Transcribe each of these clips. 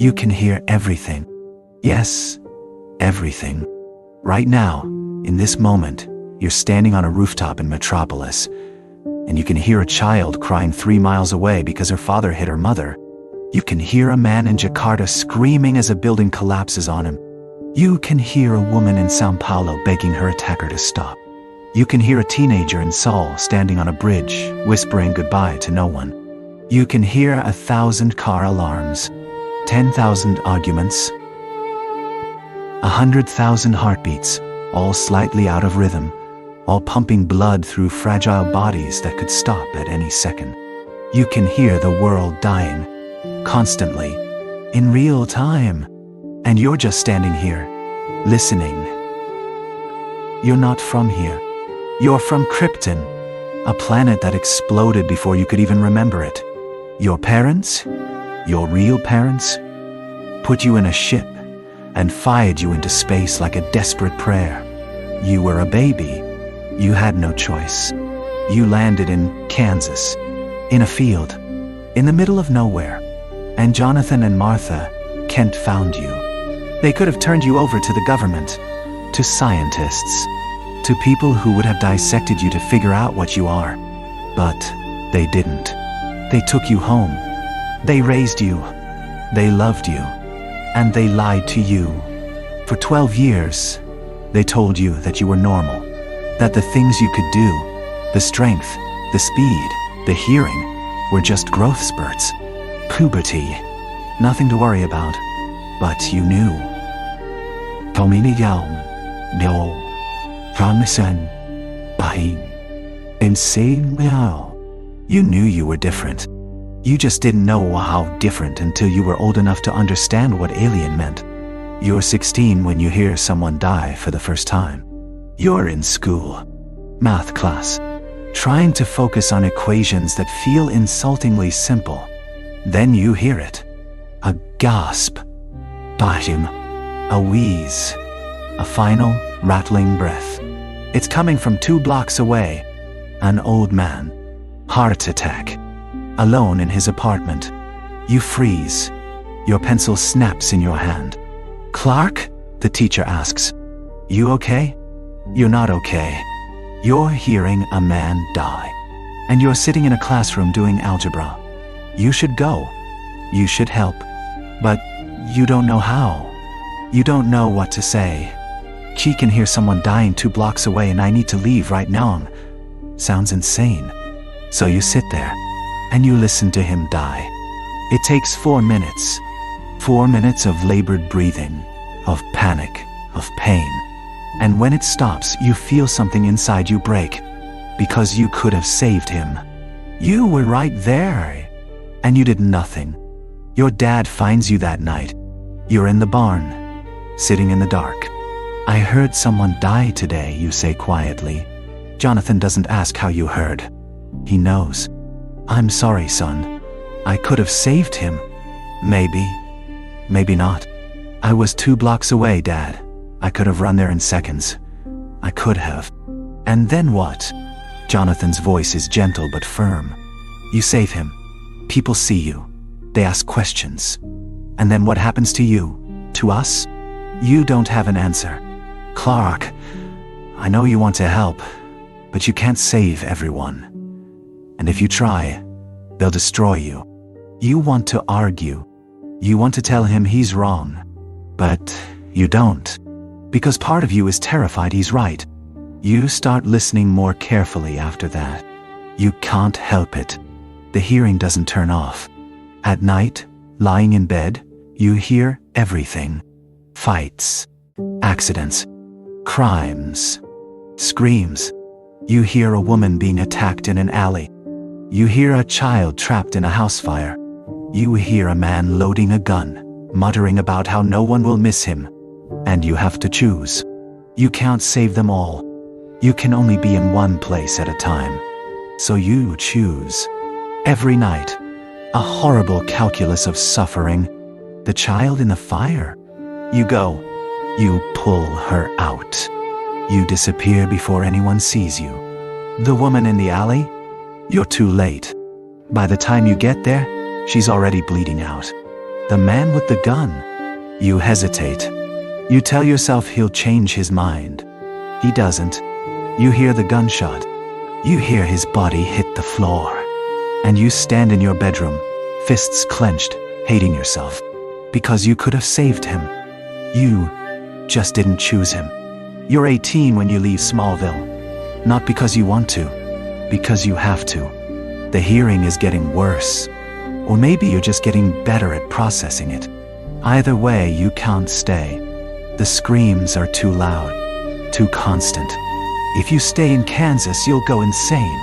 You can hear everything. Yes, everything. Right now, in this moment, you're standing on a rooftop in Metropolis, and you can hear a child crying 3 miles away because her father hit her mother. You can hear a man in Jakarta screaming as a building collapses on him. You can hear a woman in Sao Paulo begging her attacker to stop. You can hear a teenager in Seoul standing on a bridge, whispering goodbye to no one. You can hear 1,000 car alarms, 10,000 arguments, 100,000 heartbeats, all slightly out of rhythm, all pumping blood through fragile bodies that could stop at any second. You can hear the world dying, constantly, in real time, and you're just standing here, listening. You're not from here. You're from Krypton, a planet that exploded before you could even remember it. Your parents, your real parents, put you in a ship and fired you into space like a desperate prayer. You were a baby. You had no choice. You landed in Kansas, in a field, in the middle of nowhere, and Jonathan and Martha Kent found you. They could have turned you over to the government, to scientists, to people who would have dissected you to figure out what you are. But they didn't. They took you home. They raised you. They loved you. And they lied to you. For 12 years, they told you that you were normal, that the things you could do, the strength, the speed, the hearing, were just growth spurts. Puberty. Nothing to worry about. But you knew. You knew you were different. You just didn't know how different until you were old enough to understand what alien meant. You're 16 when you hear someone die for the first time. You're in school, math class, trying to focus on equations that feel insultingly simple. Then you hear it. A gasp. Bahim. A wheeze. A final, rattling breath. It's coming from 2 blocks away. An old man. Heart attack. Alone in his apartment. You freeze. Your pencil snaps in your hand. Clark? The teacher asks. You okay? You're not okay. You're hearing a man die. And you're sitting in a classroom doing algebra. You should go. You should help. But you don't know how. You don't know what to say. She can hear someone dying 2 blocks away and I need to leave right now. Sounds insane. So you sit there and you listen to him die. It takes 4 minutes. 4 minutes of labored breathing, of panic, of pain. And when it stops, you feel something inside you break, because you could have saved him. You were right there, and you did nothing. Your dad finds you that night. You're in the barn, sitting in the dark. I heard someone die today, you say quietly. Jonathan doesn't ask how you heard. He knows. I'm sorry, son. I could have saved him. Maybe. Maybe not. I was 2 blocks away, Dad. I could have run there in seconds. I could have. And then what? Jonathan's voice is gentle but firm. You save him. People see you. They ask questions. And then what happens to you? To us? You don't have an answer. Clark, I know you want to help, but you can't save everyone. And if you try, they'll destroy you. You want to argue. You want to tell him he's wrong. But you don't. Because part of you is terrified he's right. You start listening more carefully after that. You can't help it. The hearing doesn't turn off. At night, lying in bed, you hear everything. Fights, accidents, crimes, screams. You hear a woman being attacked in an alley. You hear a child trapped in a house fire. You hear a man loading a gun, muttering about how no one will miss him. And you have to choose. You can't save them all. You can only be in one place at a time. So you choose. Every night, a horrible calculus of suffering. The child in the fire. You go. You pull her out. You disappear before anyone sees you. The woman in the alley? You're too late. By the time you get there, she's already bleeding out. The man with the gun. You hesitate. You tell yourself he'll change his mind. He doesn't. You hear the gunshot. You hear his body hit the floor. And you stand in your bedroom, fists clenched, hating yourself. Because you could have saved him. You just didn't choose him. You're 18 when you leave Smallville. Not because you want to, because you have to. The hearing is getting worse. Or maybe you're just getting better at processing it. Either way, you can't stay. The screams are too loud, too constant. If you stay in Kansas, you'll go insane.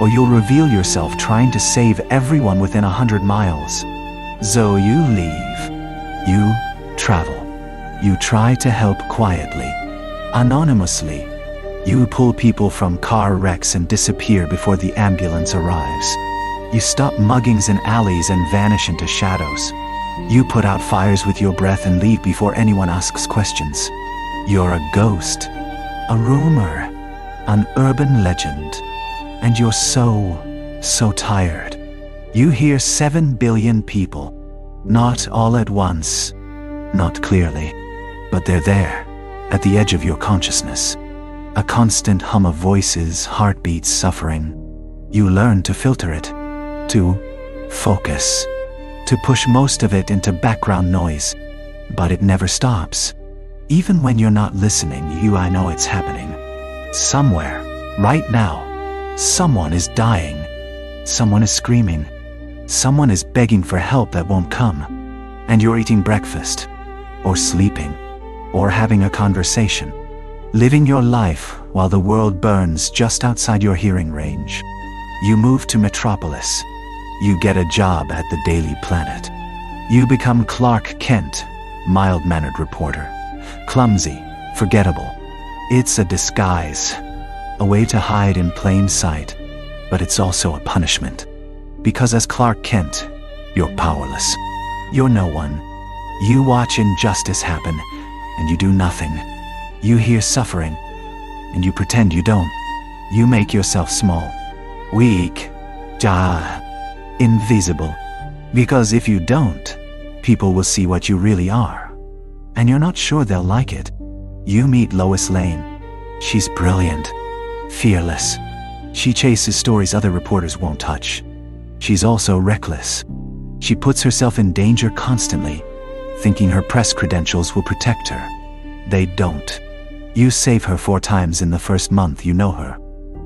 Or you'll reveal yourself trying to save everyone within 100 miles. So you leave. You travel. You try to help quietly, anonymously. You pull people from car wrecks and disappear before the ambulance arrives. You stop muggings in alleys and vanish into shadows. You put out fires with your breath and leave before anyone asks questions. You're a ghost, a rumor, an urban legend. And you're so tired. You hear 7 billion people. Not all at once, not clearly. But they're there, at the edge of your consciousness. A constant hum of voices, heartbeats, suffering. You learn to filter it, to focus, to push most of it into background noise. But it never stops. Even when you're not listening, I know it's happening. Somewhere, right now, someone is dying. Someone is screaming. Someone is begging for help that won't come. And you're eating breakfast, or sleeping, or having a conversation, living your life while the world burns just outside your hearing range. You move to Metropolis. You get a job at the Daily Planet. You become Clark Kent, mild-mannered reporter. Clumsy, forgettable. It's a disguise, a way to hide in plain sight, but it's also a punishment. Because as Clark Kent, you're powerless. You're no one. You watch injustice happen, and you do nothing. You hear suffering, and you pretend you don't. You make yourself small, weak, invisible. Because if you don't, people will see what you really are. And you're not sure they'll like it. You meet Lois Lane. She's brilliant, fearless. She chases stories other reporters won't touch. She's also reckless. She puts herself in danger constantly, thinking her press credentials will protect her. They don't. You save her 4 times in the first month you know her.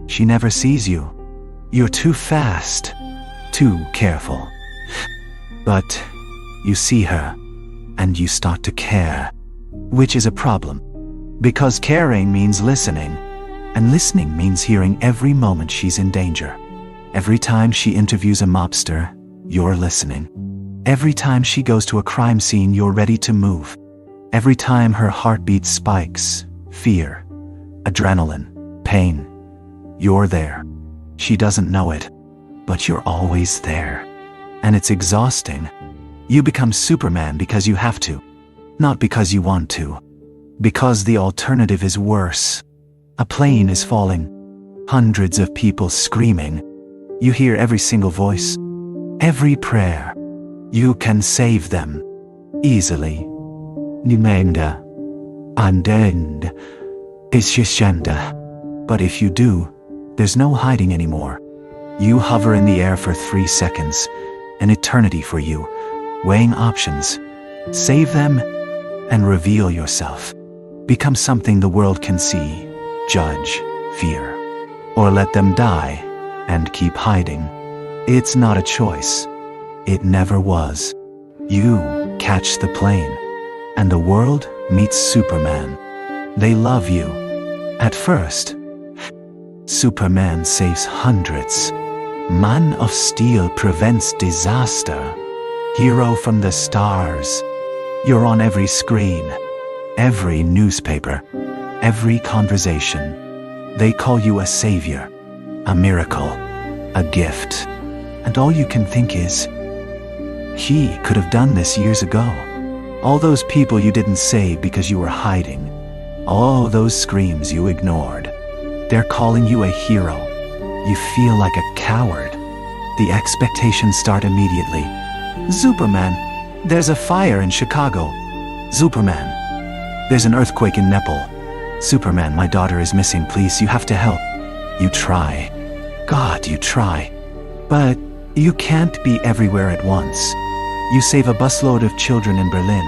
She never sees you. You're too fast, too careful. But you see her, and you start to care, which is a problem. Because caring means listening, and listening means hearing every moment she's in danger. Every time she interviews a mobster, you're listening. Every time she goes to a crime scene, you're ready to move. Every time her heartbeat spikes, fear, adrenaline, pain, you're there. She doesn't know it, but you're always there. And it's exhausting. You become Superman because you have to, not because you want to. Because the alternative is worse. A plane is falling. Hundreds of people screaming. You hear every single voice, every prayer. You can save them easily. Nimenda, andend, ishishanda. But if you do, there's no hiding anymore. You hover in the air for 3 seconds, an eternity for you, weighing options. Save them and reveal yourself. Become something the world can see, judge, fear. Or let them die and keep hiding. It's not a choice. It never was. You catch the plane, and the world meets Superman. They love you. At first, Superman saves hundreds. Man of Steel prevents disaster. Hero from the stars. You're on every screen, every newspaper, every conversation. They call you a savior, a miracle, a gift. And all you can think is, he could have done this years ago. All those people you didn't save because you were hiding. All those screams you ignored. They're calling you a hero. You feel like a coward. The expectations start immediately. Superman, There's a fire in Chicago. Superman. There's an earthquake in Nepal. Superman, my daughter is missing, please, you have to help. You try. God, you try. But you can't be everywhere at once. You save a busload of children in Berlin.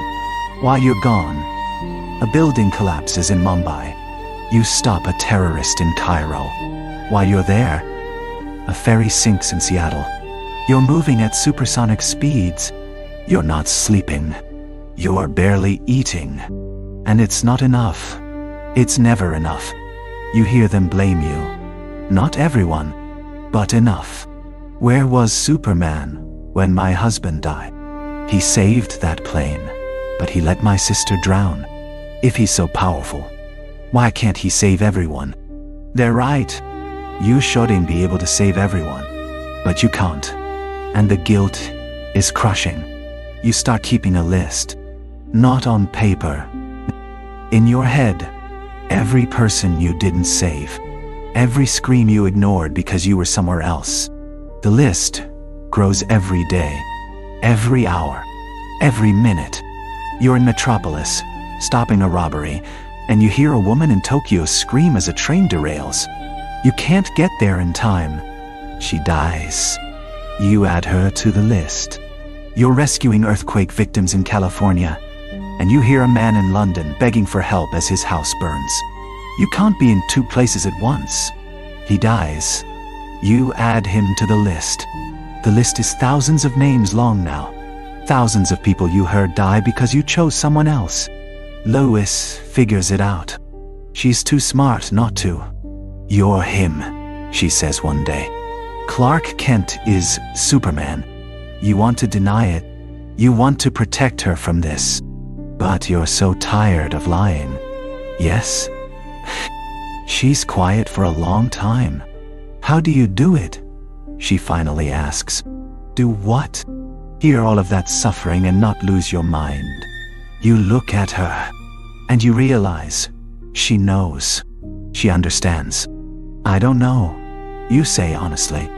While you're gone, a building collapses in Mumbai. You stop a terrorist in Cairo. While you're there, a ferry sinks in Seattle. You're moving at supersonic speeds. You're not sleeping. You're barely eating. And it's not enough. It's never enough. You hear them blame you. Not everyone, but enough. Where was Superman when my husband died? He saved that plane, but he let my sister drown. If he's so powerful, why can't he save everyone? They're right. You shouldn't be able to save everyone, but you can't. And the guilt is crushing. You start keeping a list, not on paper, in your head. Every person you didn't save, every scream you ignored because you were somewhere else. The list grows every day, every hour, every minute. You're in Metropolis, stopping a robbery, and you hear a woman in Tokyo scream as a train derails. You can't get there in time. She dies. You add her to the list. You're rescuing earthquake victims in California, and you hear a man in London begging for help as his house burns. You can't be in two places at once. He dies. You add him to the list. The list is thousands of names long now. Thousands of people you heard die because you chose someone else. Lois figures it out. She's too smart not to. You're him, she says one day. Clark Kent is Superman. You want to deny it. You want to protect her from this. But you're so tired of lying. Yes? She's quiet for a long time. How do you do it? She finally asks. Do what? Hear all of that suffering and not lose your mind. You look at her, and you realize she knows. She understands. I don't know. You say honestly.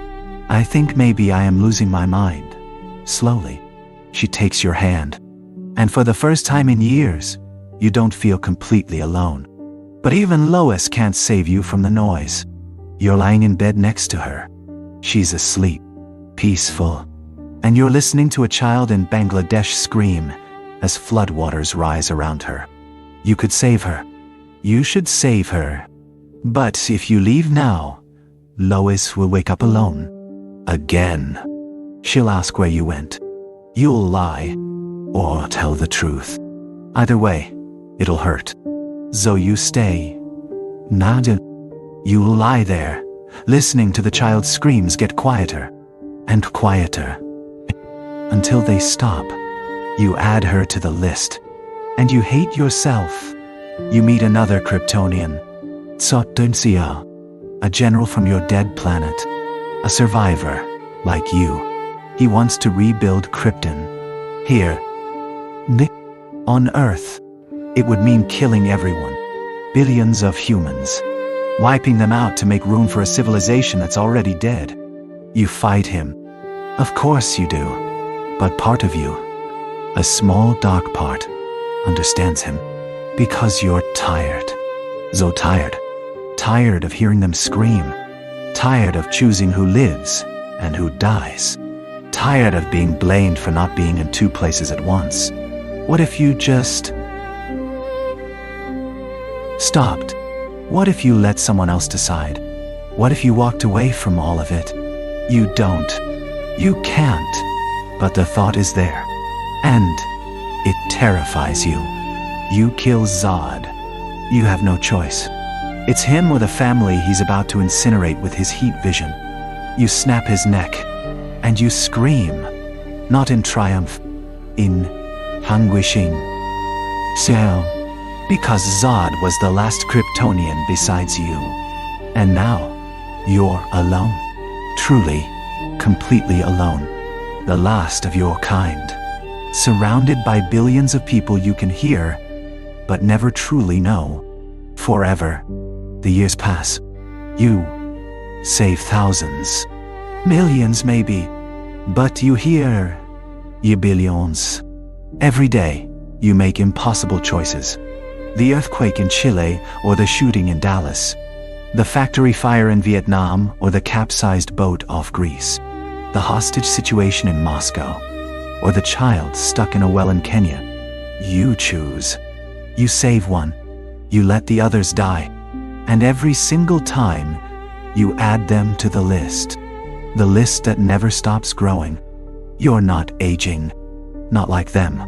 I think maybe I am losing my mind. Slowly, she takes your hand. And for the first time in years, you don't feel completely alone. But even Lois can't save you from the noise. You're lying in bed next to her. She's asleep, peaceful. And you're listening to a child in Bangladesh scream as floodwaters rise around her. You could save her. You should save her. But if you leave now, Lois will wake up alone. Again. She'll ask where you went. You'll lie. Or tell the truth. Either way, it'll hurt. So you stay. Nada. You'll lie there, listening to the child's screams get quieter and quieter. Until they stop. You add her to the list. And you hate yourself. You meet another Kryptonian. Tsotunsia. A general from your dead planet. A survivor, like you. He wants to rebuild Krypton. Here. On Earth. It would mean killing everyone. Billions of humans. Wiping them out to make room for a civilization that's already dead. You fight him. Of course you do. But part of you, a small dark part, understands him. Because you're tired. So tired. Tired of hearing them scream. Tired of choosing who lives and who dies. Tired of being blamed for not being in two places at once. What if you just stopped? What if you let someone else decide? What if you walked away from all of it? You don't. You can't. But the thought is there. And it terrifies you. You kill Zod. You have no choice. It's him or the family he's about to incinerate with his heat vision. You snap his neck. And you scream. Not in triumph. In anguishing. So, because Zod was the last Kryptonian besides you. And now, you're alone. Truly, completely alone. The last of your kind. Surrounded by billions of people you can hear, but never truly know. Forever. The years pass. You save thousands. Millions maybe. But you hear. Ye billions. Every day, you make impossible choices. The earthquake in Chile or the shooting in Dallas. The factory fire in Vietnam or the capsized boat off Greece. The hostage situation in Moscow or the child stuck in a well in Kenya. You choose. You save one. You let the others die. And every single time, you add them to the list. The list that never stops growing. You're not aging. Not like them.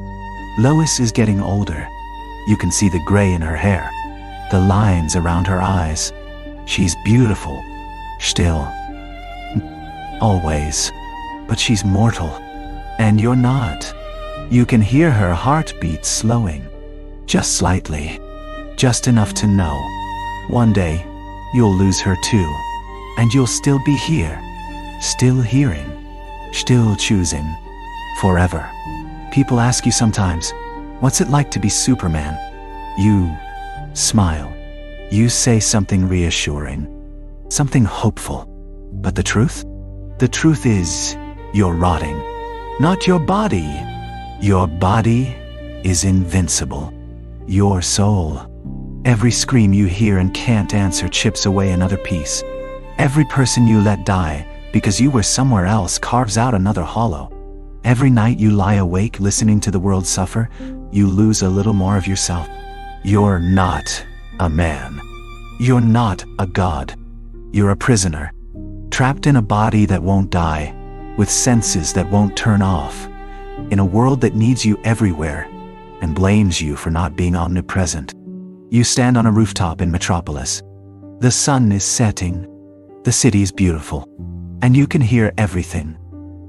Lois is getting older. You can see the gray in her hair, the lines around her eyes. She's beautiful. Still. Always. But she's mortal. And you're not. You can hear her heartbeat slowing. Just slightly. Just enough to know. One day, you'll lose her too. And you'll still be here. Still hearing. Still choosing. Forever. People ask you sometimes, what's it like to be Superman? You smile. You say something reassuring. Something hopeful. But the truth? The truth is, you're rotting. Not your body. Your body is invincible. Your soul. Every scream you hear and can't answer chips away another piece. Every person you let die because you were somewhere else carves out another hollow. Every night you lie awake listening to the world suffer, you lose a little more of yourself. You're not a man. You're not a god. You're a prisoner. Trapped in a body that won't die, with senses that won't turn off, in a world that needs you everywhere and blames you for not being omnipresent. You stand on a rooftop in Metropolis. The sun is setting. The city is beautiful. And you can hear everything.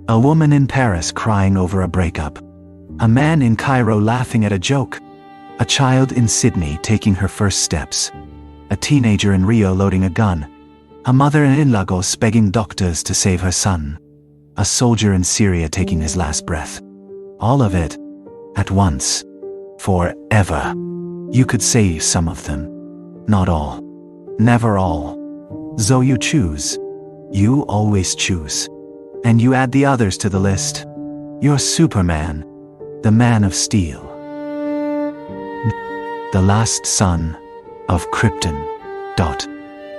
A woman in Paris crying over a breakup. A man in Cairo laughing at a joke. A child in Sydney taking her first steps. A teenager in Rio loading a gun. A mother in Lagos begging doctors to save her son. A soldier in Syria taking his last breath. All of it, at once, forever. You could say some of them. Not all. Never all. So you choose. You always choose. And you add the others to the list. You're Superman, the Man of Steel. The last son of Krypton.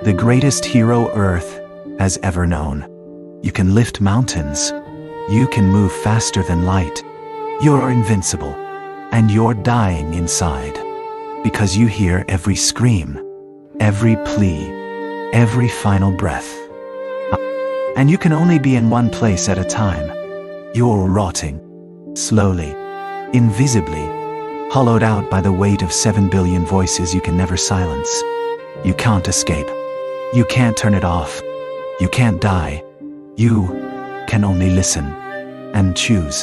The greatest hero Earth has ever known. You can lift mountains. You can move faster than light. You're invincible. And you're dying inside. Because you hear every scream, every plea, every final breath. And you can only be in one place at a time. You're rotting. Slowly. Invisibly. Hollowed out by the weight of 7 billion voices you can never silence. You can't escape. You can't turn it off. You can't die. You can only listen and choose.